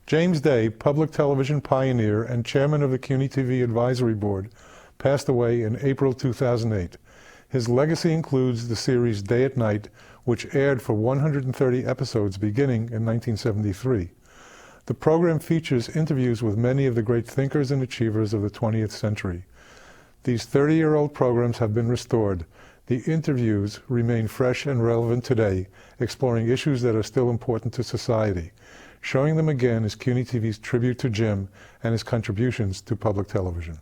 James Day, public television pioneer and chairman of the CUNY TV Advisory Board, passed away in April 2008. His legacy includes the series Day at Night, which aired for 130 episodes beginning in 1973. The program features interviews with many of the great thinkers and achievers of the 20th century. These 30-year-old programs have been restored. The interviews remain fresh and relevant today, exploring issues that are still important to society. Showing them again is CUNY TV's tribute to Jim and his contributions to public television.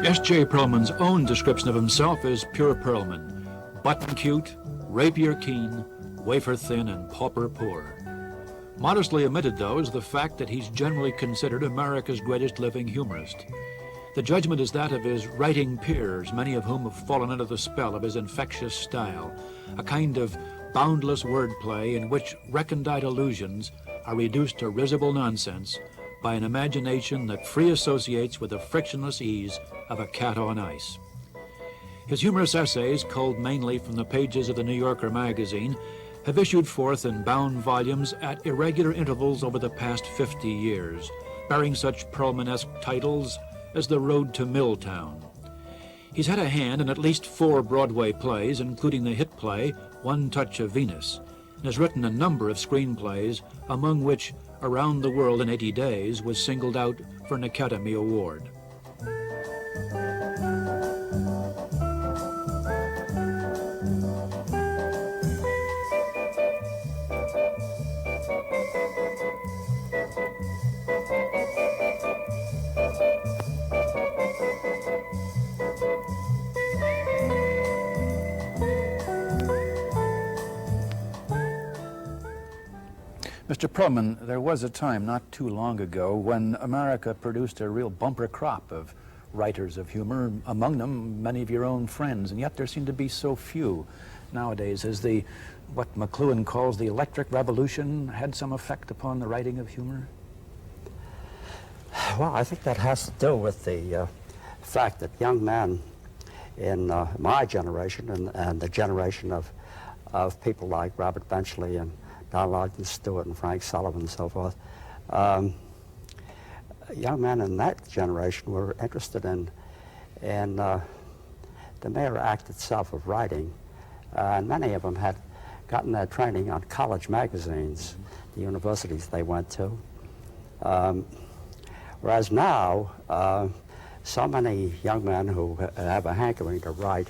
S.J. Perelman's own description of himself is pure Perelman. Button cute, rapier keen, wafer thin, and pauper poor. Modestly omitted, though, is the fact that he's generally considered America's greatest living humorist. The judgment is that of his writing peers, many of whom have fallen under the spell of his infectious style, a kind of boundless wordplay in which recondite allusions are reduced to risible nonsense by an imagination that free associates with the frictionless ease of a cat on ice. His humorous essays, culled mainly from the pages of the New Yorker magazine, have issued forth in bound volumes at irregular intervals over the past 50 years, bearing such Perelman-esque titles as The Road to Milltown. He's had a hand in at least 4 Broadway plays, including the hit play One Touch of Venus, and has written a number of screenplays, among which Around the World in 80 Days was singled out for an Academy Award. Mr. Perelman, there was a time not too long ago when America produced a real bumper crop of writers of humor, among them many of your own friends, and yet there seem to be so few nowadays. Has what McLuhan calls the electric revolution had some effect upon the writing of humor? Well, I think that has to do with the fact that young men in my generation and the generation of people like Robert Benchley and Donald Ogden Stewart and Frank Sullivan and so forth, young men in that generation were interested in the mere act itself of writing, and many of them had gotten their training on college magazines, the universities they went to. Whereas now, so many young men who have a hankering to write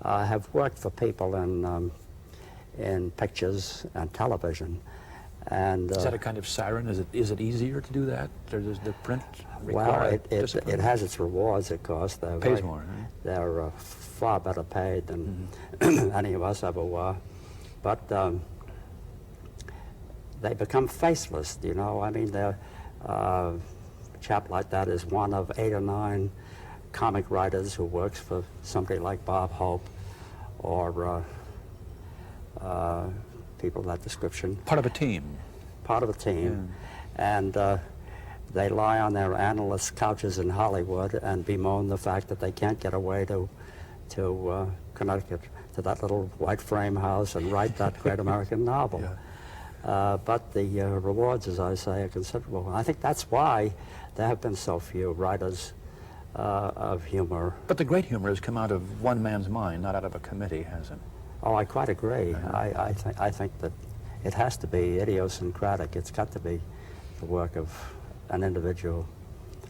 have worked for people in pictures and television. And is that a kind of siren? Is it easier to do that? Or does the print require it has its rewards, of course. Pays more, right? They're far better paid than any of us ever were. But they become faceless, you know. I mean, a chap like that is one of 8 or 9 comic writers who works for somebody like Bob Hope or people of that description. Part of a team. Part of a team. Yeah. And they lie on their analysts' couches in Hollywood and bemoan the fact that they can't get away to Connecticut, to that little white frame house and write that great American novel. Yeah. But the rewards, as I say, are considerable. And I think that's why there have been so few writers of humor. But the great humor has come out of one man's mind, not out of a committee, hasn't it? Oh, I quite agree. I think that it has to be idiosyncratic. It's got to be the work of an individual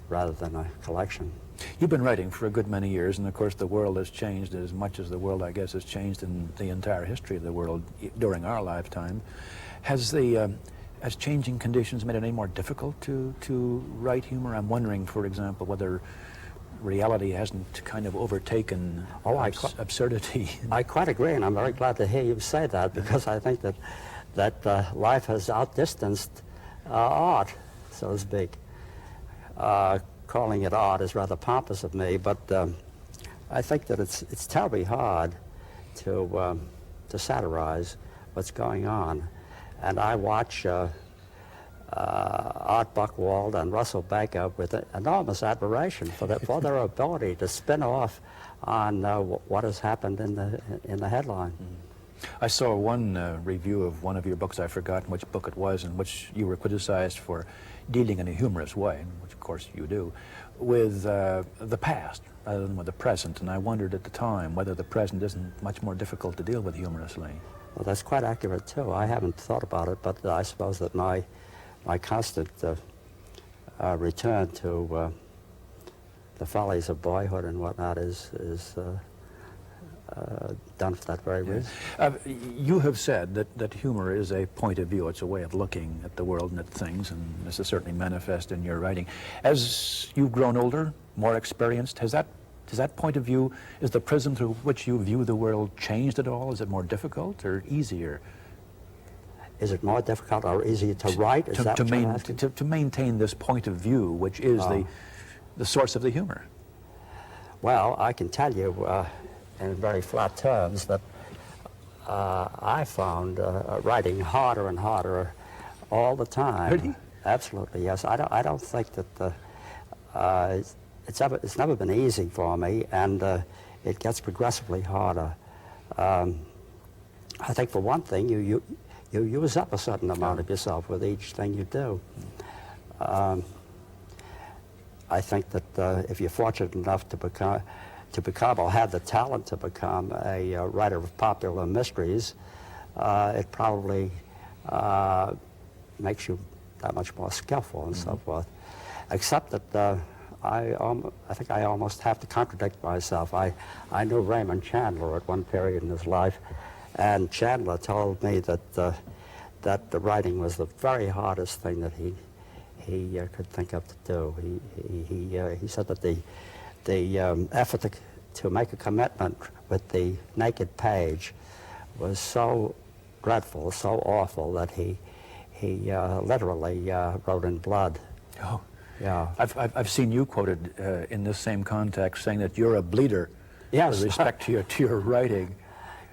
rather than a collection. You've been writing for a good many years, and of course the world has changed as much as the world, I guess, has changed in the entire history of the world during our lifetime. Has changing conditions made it any more difficult to write humor? I'm wondering, for example, whether reality hasn't kind of overtaken absurdity. I quite agree, and I'm very glad to hear you say that, because I think that life has outdistanced art, so to speak. Calling it art is rather pompous of me, but I think that it's terribly hard to satirize what's going on. And I watch Art Buchwald and Russell Baker with enormous admiration for their ability to spin off on what has happened in the headline. I saw one review of one of your books, I've forgotten which book it was, in which you were criticized for dealing in a humorous way, which of course you do, with the past rather than with the present. And I wondered at the time whether the present isn't much more difficult to deal with humorously. Well, that's quite accurate too. I haven't thought about it, but I suppose that my constant return to the follies of boyhood and whatnot is done for that very reason. You have said that humor is a point of view. It's a way of looking at the world and at things, and this is certainly manifest in your writing. As you've grown older, more experienced, has that point of view, is the prism through which you view the world changed at all? Is it more difficult or easier? Is it more difficult or easier to write? Is that what you're asking? To maintain this point of view, which is the source of the humor? Well, I can tell you in very flat terms that I found writing harder and harder all the time. Really? Absolutely, yes. I don't think that it's never been easy for me, and it gets progressively harder. I think for one thing, you use up a certain amount of yourself with each thing you do. I think that if you're fortunate enough to become or have the talent to become a writer of popular mysteries, it probably makes you that much more skillful and so forth. Except that I think I almost have to contradict myself. I knew Raymond Chandler at one period in his life, and Chandler told me that the writing was the very hardest thing that he could think of to do. He said that the effort to make a commitment with the naked page was so dreadful, so awful, that he literally wrote in blood. Oh, yeah. I've seen you quoted in this same context saying that you're a bleeder. Yes. With respect to your writing.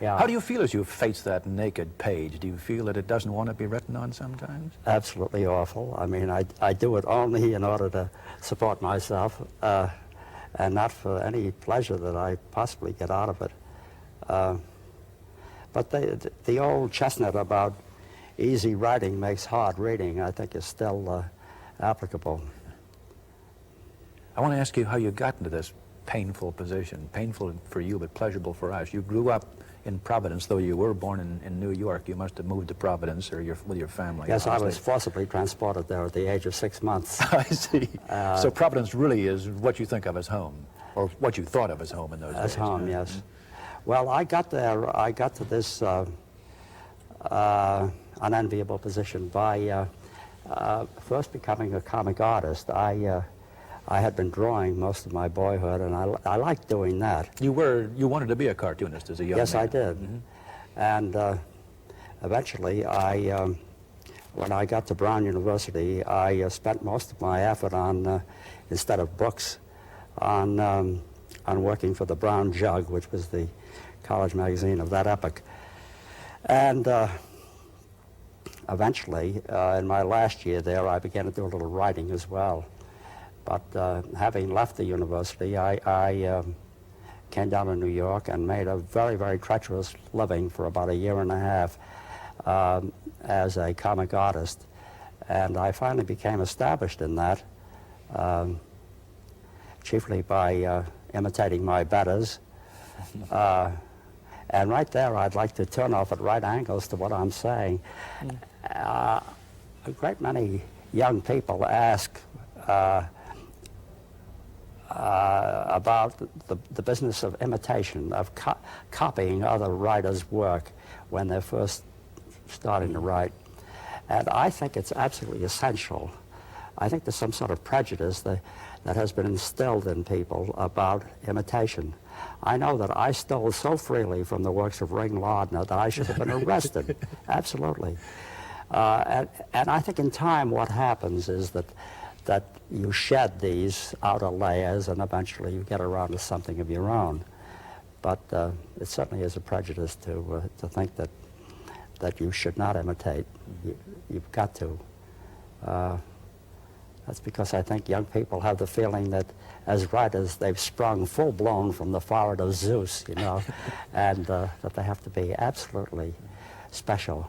Yeah. How do you feel as you face that naked page? Do you feel that it doesn't want to be written on sometimes? Absolutely awful. I mean, I do it only in order to support myself, and not for any pleasure that I possibly get out of it. But the old chestnut about easy writing makes hard reading, I think, is still applicable. I want to ask you how you got into this painful position. Painful for you, but pleasurable for us. You grew up in Providence, though you were born in New York. You must have moved to Providence or with your family. Yes, obviously. I was forcibly transported there at the age of 6 months. I see. So Providence really is what you think of as home, or what you thought of as home in those days. As home, yes. Well, I got to this unenviable position by first becoming a comic artist. I had been drawing most of my boyhood, and I liked doing that. You wanted to be a cartoonist as a young man. Yes, I did. And eventually, when I got to Brown University, I spent most of my effort on, instead of books, on working for the Brown Jug, which was the college magazine of that epoch. And eventually, in my last year there, I began to do a little writing as well. But having left the university, I came down to New York and made a very, very treacherous living for about a year and a half as a comic artist. And I finally became established in that, chiefly by imitating my betters. And right there, I'd like to turn off at right angles to what I'm saying. A great many young people ask about the business of imitation, of copying other writers' work when they're first starting to write. And I think it's absolutely essential. I think there's some sort of prejudice that has been instilled in people about imitation. I know that I stole so freely from the works of Ring Lardner that I should have been arrested. Absolutely. And I think in time what happens is that you shed these outer layers and eventually you get around to something of your own. But it certainly is a prejudice to think that you should not imitate. You've got to That's because I think young people have the feeling that as writers they've sprung full-blown from the forehead of Zeus, you know, and that they have to be absolutely special.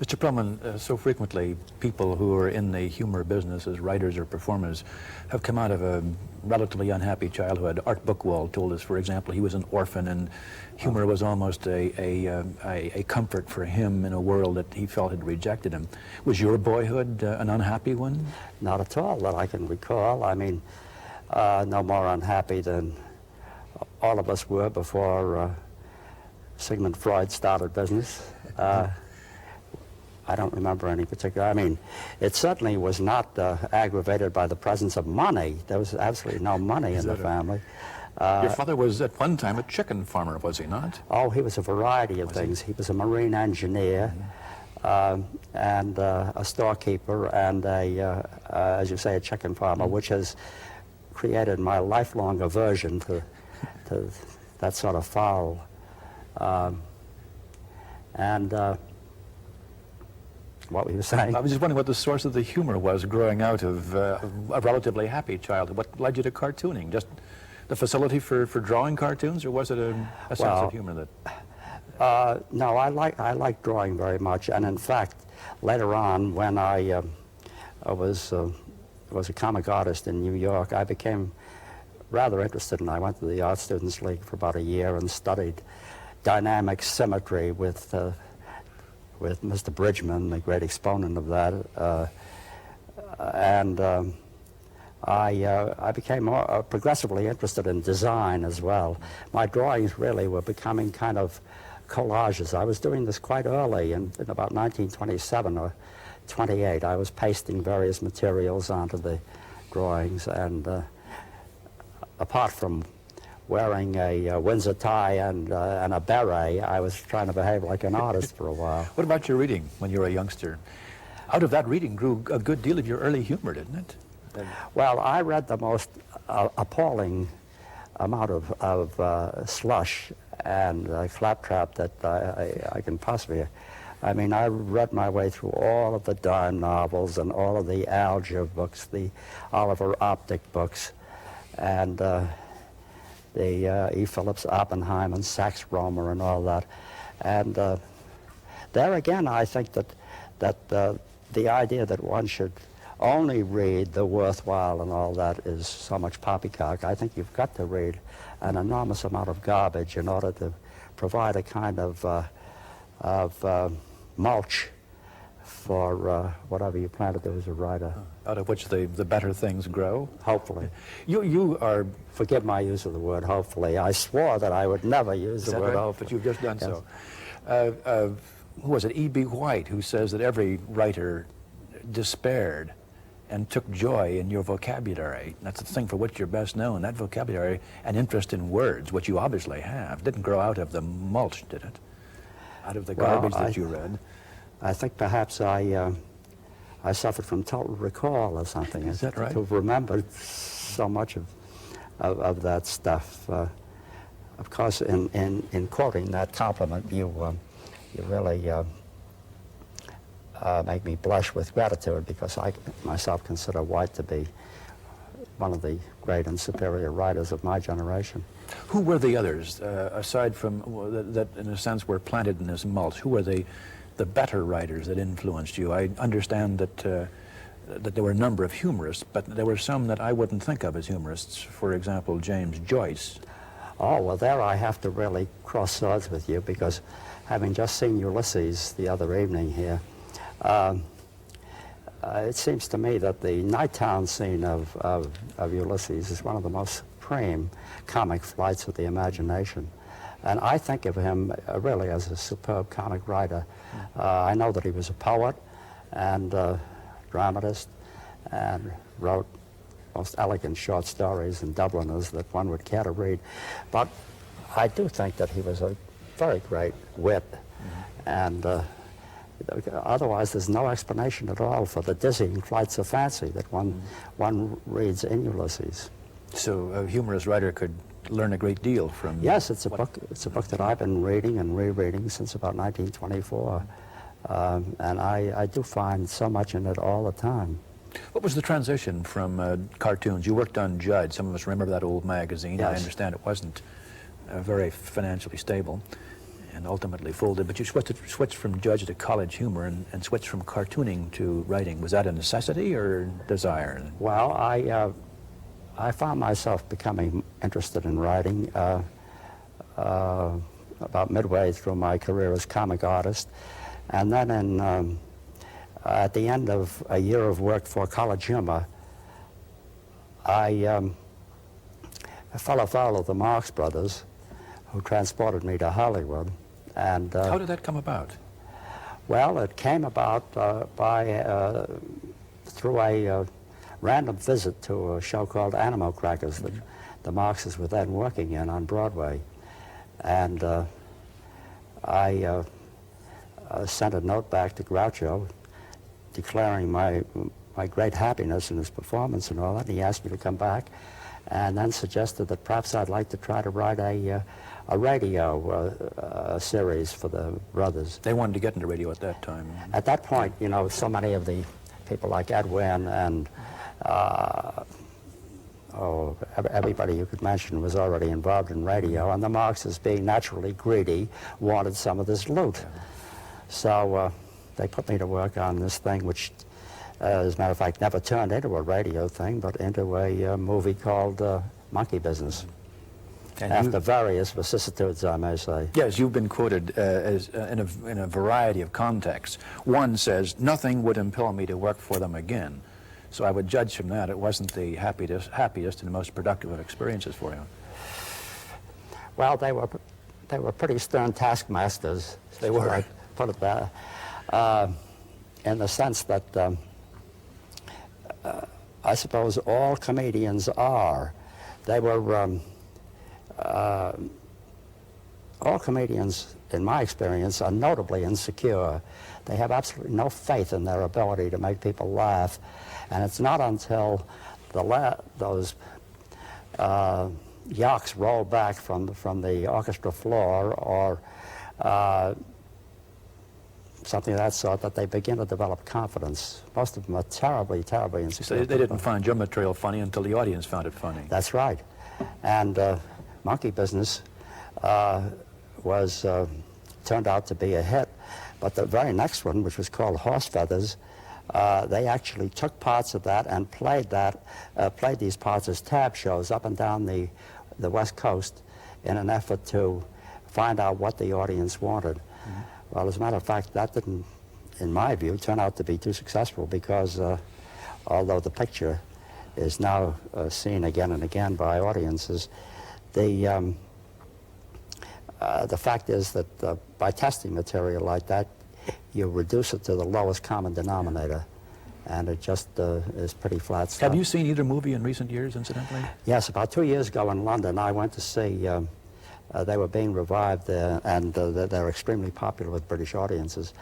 Mr. Perelman, so frequently people who are in the humor business as writers or performers have come out of a relatively unhappy childhood. Art Bookwell told us, for example, he was an orphan and humor was almost a comfort for him in a world that he felt had rejected him. Was your boyhood an unhappy one? Not at all that I can recall. I mean, no more unhappy than all of us were before Sigmund Freud started business. I don't remember any particular. I mean, it certainly was not aggravated by the presence of money. There was absolutely no money in the family. Your father was at one time a chicken farmer, was he not? Oh, he was a variety of things. He was a marine engineer and a storekeeper and as you say, a chicken farmer, which has created my lifelong aversion to that sort of fowl. What were you saying? I was just wondering what the source of the humor was growing out of a relatively happy childhood. What led you to cartooning? Just the facility for drawing cartoons, or was it a sense of humor that... No, I like drawing very much, and in fact, later on, when I was a comic artist in New York, I became rather interested, and I went to the Art Students League for about a year and studied dynamic symmetry with Mr. Bridgman, the great exponent of that, I became more progressively interested in design as well. My drawings really were becoming kind of collages. I was doing this quite early, in about 1927 or 28. I was pasting various materials onto the drawings, and apart from wearing a Windsor tie and a beret, I was trying to behave like an artist for a while. What about your reading when you were a youngster? Out of that reading grew a good deal of your early humor, didn't it? Well, I read the most appalling amount of slush and claptrap that I can possibly... I mean, I read my way through all of the dime novels and all of the Alger books, the Oliver Optic books, and the E. Phillips Oppenheim and Sax Rohmer and all that. And there again, I think that the idea that one should only read the worthwhile and all that is so much poppycock. I think you've got to read an enormous amount of garbage in order to provide a kind of mulch for whatever you plan to do as a writer. Out of which the better things grow? Hopefully. You are... Forgive my use of the word hopefully. I swore that I would never use the word hopefully. But you've just done Yes. so. Who was it? E.B. White, who says that every writer despaired and took joy in your vocabulary. That's the thing for which you're best known. That vocabulary and interest in words, which you obviously have, didn't grow out of the mulch, did it? Out of the garbage that you read? I think perhaps I suffered from total recall or something. Is that right? To have remembered so much of that stuff. Of course, in quoting that compliment, you really make me blush with gratitude, because I myself consider White to be one of the great and superior writers of my generation. Who were the others, aside from that in a sense were planted in this mulch? Who were the better writers that influenced you? I understand that there were a number of humorists, but there were some that I wouldn't think of as humorists. For example, James Joyce. Oh, well, there I have to really cross swords with you, because having just seen Ulysses the other evening here, it seems to me that the night-town scene of Ulysses is one of the most supreme comic flights of the imagination. And I think of him really as a superb comic writer. I know that he was a poet and dramatist and wrote most elegant short stories in Dubliners that one would care to read. But I do think that he was a very great wit. And otherwise, there's no explanation at all for the dizzying flights of fancy that one reads in Ulysses. So a humorous writer could learn a great deal from... Yes, it's a book that I've been reading and rereading since about 1924. And I do find so much in it all the time. What was the transition from cartoons? You worked on Judge. Some of us remember that old magazine. Yes. I understand it wasn't very financially stable and ultimately folded, but you switched from Judge to College Humor and switched from cartooning to writing. Was that a necessity or desire? Well, I found myself becoming interested in writing about midway through my career as comic artist. And then at the end of a year of work for College Humor, I fell afoul of the Marx Brothers, who transported me to Hollywood. And how did that come about? well, it came about through a random visit to a show called Animal Crackers that the Marxes were then working in on Broadway. And I sent a note back to Groucho declaring my great happiness in his performance and all that. And he asked me to come back and then suggested that perhaps I'd like to try to write a radio series for the brothers. They wanted to get into radio at that time. At that point, you know, so many of the people like Edwin and everybody you could mention was already involved in radio, and the Marxes, being naturally greedy, wanted some of this loot. So they put me to work on this thing, which, as a matter of fact, never turned into a radio thing, but into a movie called Monkey Business. And after various vicissitudes, I may say. Yes, you've been quoted as in a variety of contexts. One says, "Nothing would impel me to work for them again." So I would judge from that it wasn't the happiest and most productive of experiences for you. Well, they were pretty stern taskmasters. They were. I put it there, in the sense that I suppose all comedians are. They were. All comedians, in my experience, are notably insecure. They have absolutely no faith in their ability to make people laugh, and it's not until those yaks roll back from the orchestra floor or something of that sort that they begin to develop confidence. Most of them are terribly, terribly insecure. So they didn't find your material funny until the audience found it funny. That's right. And Monkey Business turned out to be a hit. But the very next one, which was called Horse Feathers, they actually took parts of that and played these parts as tab shows up and down the West Coast in an effort to find out what the audience wanted. Mm-hmm. Well, as a matter of fact, that didn't, in my view, turn out to be too successful because although the picture is now seen again and again by audiences, the fact is that by testing material like that, you reduce it to the lowest common denominator, and it just is pretty flat stuff. Have you seen either movie in recent years, incidentally? Yes, about 2 years ago in London, I went to see, they were being revived there, and they're extremely popular with British audiences.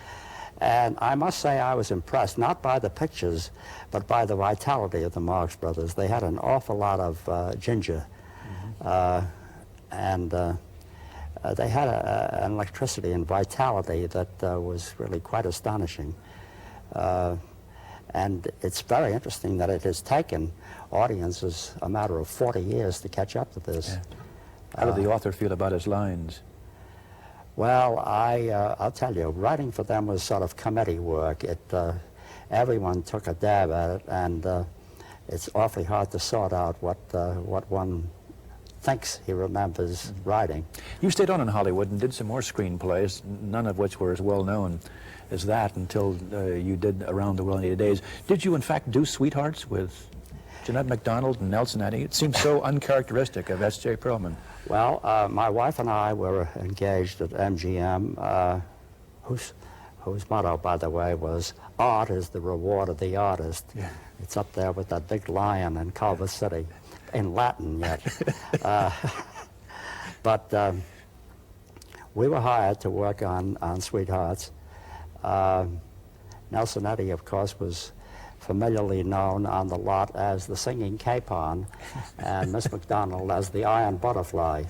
And I must say I was impressed, not by the pictures, but by the vitality of the Marx Brothers. They had an awful lot of ginger. Mm-hmm. And they had an electricity and vitality that was really quite astonishing. And it's very interesting that it has taken audiences a matter of 40 years to catch up to this. Yeah. How did the author feel about his lines? Well, I'll tell you, writing for them was sort of committee work. Everyone took a dab at it, and it's awfully hard to sort out what one thinks he remembers writing. You stayed on in Hollywood and did some more screenplays, none of which were as well known as that until you did Around the WNET Days. Did you, in fact, do Sweethearts with Jeanette MacDonald and Nelson Eddy? It seems so uncharacteristic of S.J. Perelman. Well, my wife and I were engaged at MGM, whose motto, by the way, was "Art is the reward of the artist." Yeah. It's up there with that big lion in Culver City, in Latin yet. But we were hired to work on Sweethearts. Nelson Eddy, of course, was familiarly known on the lot as the Singing Capon, and Miss MacDonald as the Iron Butterfly.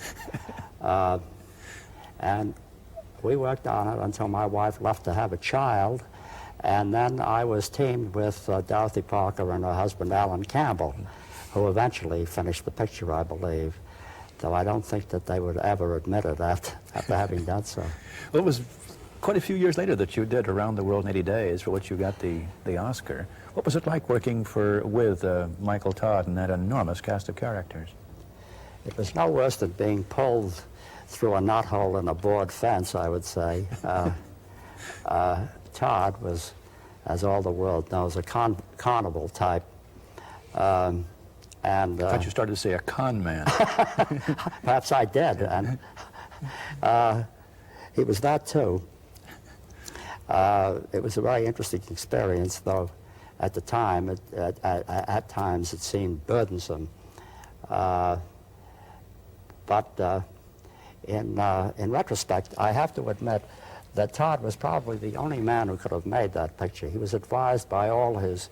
And we worked on it until my wife left to have a child, and then I was teamed with Dorothy Parker and her husband Alan Campbell, who eventually finished the picture, I believe, though I don't think that they would ever admit it after having done so. Well, it was quite a few years later that you did Around the World in 80 Days, for which you got the Oscar. What was it like working with Michael Todd and that enormous cast of characters? It was no worse than being pulled through a knothole in a board fence, I would say. Todd was, as all the world knows, a carnival type. I thought you started to say a con man. Perhaps I did, and he was that too. It was a very interesting experience, though at the time, at times it seemed burdensome. But in retrospect, I have to admit that Todd was probably the only man who could have made that picture. He was advised by all his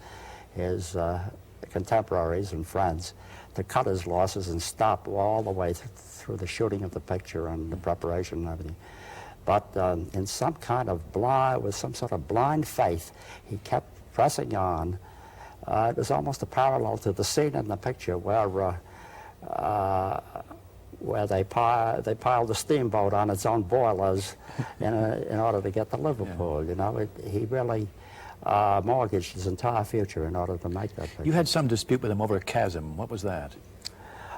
contemporaries and friends to cut his losses and stop all the way through the shooting of the picture and the preparation and everything. But in some kind of with some sort of blind faith, he kept pressing on. It was almost a parallel to the scene in the picture where they piled the steamboat on its own boilers in order to get to Liverpool. Yeah. You know, he really mortgaged his entire future in order to make that picture. You had some dispute with him over Chasm. What was that?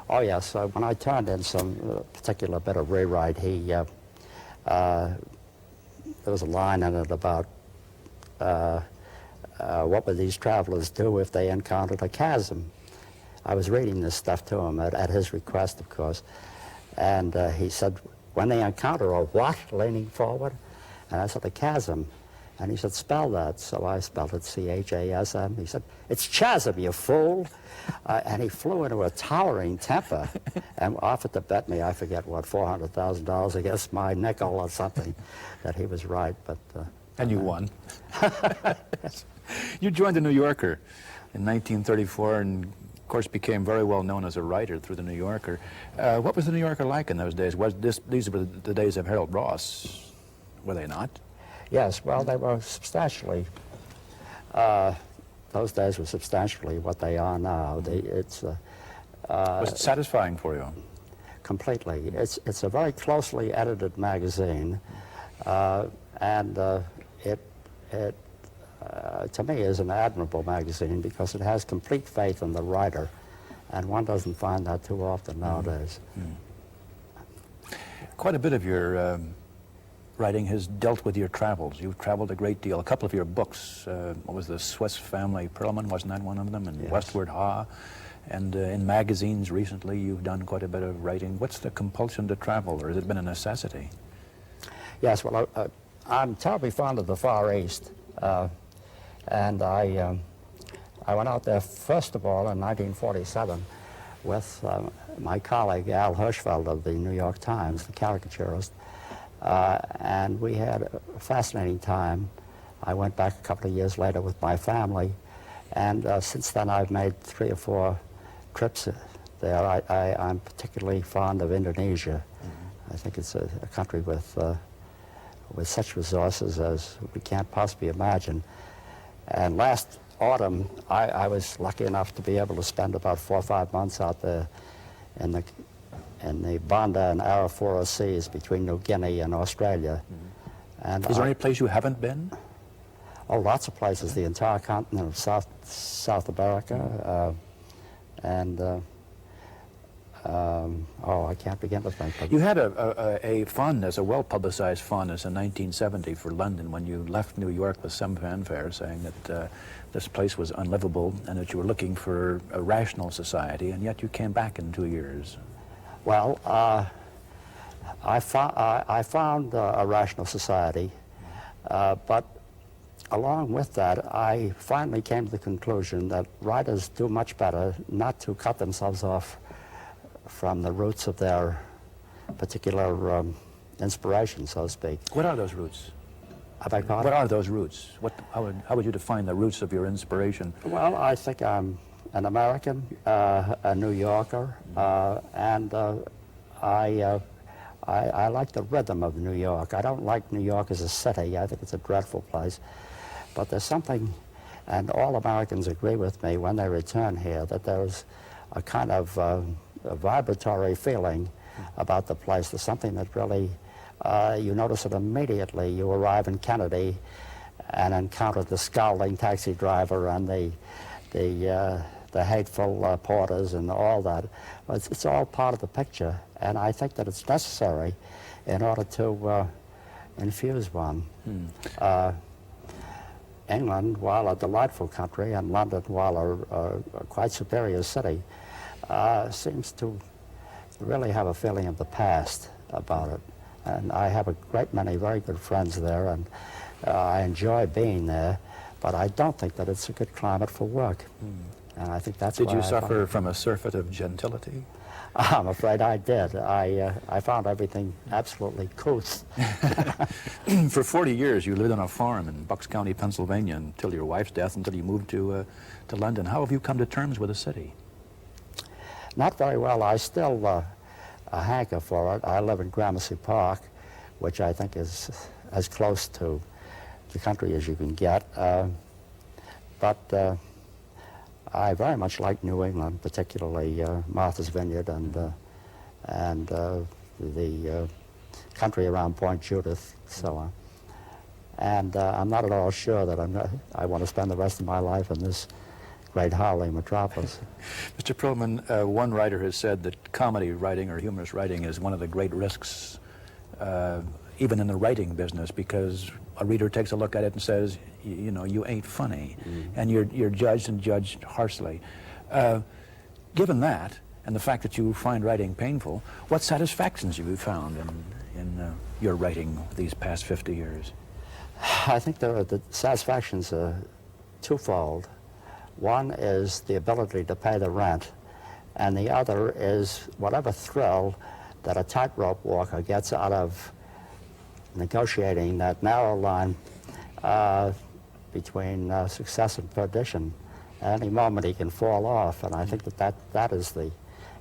Oh yes, when I turned in some particular bit of rewrite, there was a line in it about what would these travelers do if they encountered a chasm. I was reading this stuff to him at his request, of course, and he said, when they encounter a what, leaning forward? And I said, a chasm. And he said, spell that. So I spelled it C-H-A-S-M. He said, it's chasm, you fool. And he flew into a towering temper and offered to bet me, I forget what, $400,000 against my nickel or something, that he was right. But and you won. You joined the New Yorker in 1934 and, of course, became very well known as a writer through the New Yorker. What was the New Yorker like in those days? These were the days of Harold Ross, were they not? Yes, well, they were substantially, those days were substantially what they are now. Was it satisfying for you? Completely. It's a very closely edited magazine, and it to me is an admirable magazine because it has complete faith in the writer, and one doesn't find that too often nowadays. Quite a bit of your writing has dealt with your travels. You've traveled a great deal. A couple of your books, what was the Swiss Family Perelman, wasn't that one of them? And yes. Westward Ha. And in magazines recently, you've done quite a bit of writing. What's the compulsion to travel, or has it been a necessity? Yes, well, I'm terribly fond of the Far East. And I went out there, first of all, in 1947 with my colleague, Al Hirschfeld of the New York Times, the caricaturist. And we had a fascinating time. I went back a couple of years later with my family, and since then I've made 3 or 4 trips there. I'm particularly fond of Indonesia. I think it's a country with such resources as we can't possibly imagine. And last autumn, I was lucky enough to be able to spend about 4 or 5 months out there in the Banda and Arafura Seas between New Guinea and Australia. And is there any place you haven't been? Oh, lots of places. The entire continent of South America, I can't begin to think. You had a fondness, a well-publicized fondness in 1970 for London when you left New York with some fanfare, saying that this place was unlivable and that you were looking for a rational society, and yet you came back in 2 years. Well, I found a rational society, but along with that, I finally came to the conclusion that writers do much better not to cut themselves off from the roots of their particular inspiration, so to speak. What are those roots? I beg pardon? What are those roots? How would you define the roots of your inspiration? Well, I think I'm an American, a New Yorker, and I I like the rhythm of New York. I don't like New York as a city. I think it's a dreadful place. But there's something, and all Americans agree with me when they return here, that there's a kind of a vibratory feeling about the place. There's something that really, you notice it immediately. You arrive in Kennedy and encounter the scowling taxi driver and the hateful porters and all that. It's all part of the picture, and I think that it's necessary in order to infuse one. England, while a delightful country, and London, while a quite superior city, seems to really have a feeling of the past about it. And I have a great many very good friends there, and I enjoy being there, but I don't think that it's a good climate for work. And I think that's why Did you suffer from a surfeit of gentility? I'm afraid I did. I found everything absolutely couth. For 40 years, you lived on a farm in Bucks County, Pennsylvania, until your wife's death, until you moved to London. How have you come to terms with the city? Not very well. I still hanker for it. I live in Gramercy Park, which I think is as close to the country as you can get. But I very much like New England, particularly Martha's Vineyard and the country around Point Judith, so on. And I'm not at all sure that I want to spend the rest of my life in this great howling metropolis. Mr. Perelman, one writer has said that comedy writing or humorous writing is one of the great risks, even in the writing business, because a reader takes a look at it and says, you know, you ain't funny, and you're judged and judged harshly. Given that, and the fact that you find writing painful, what satisfactions have you found in your writing these past 50 years? I think the satisfactions are twofold. One is the ability to pay the rent, and the other is whatever thrill that a tightrope walker gets out of negotiating that narrow line between success and perdition. At any moment he can fall off, and I think that is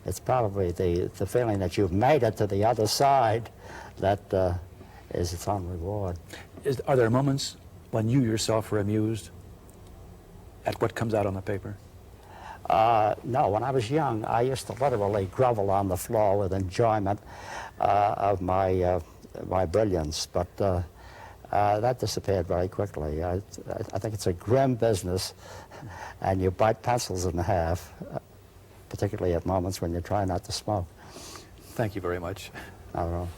it's probably the feeling that you've made it to the other side that is its own reward. Are there moments when you yourself are amused at what comes out on the paper? No, when I was young, I used to literally grovel on the floor with enjoyment of my brilliance, but that disappeared very quickly. I think it's a grim business, and you bite pencils in half, particularly at moments when you try not to smoke. Thank you very much. Not at all.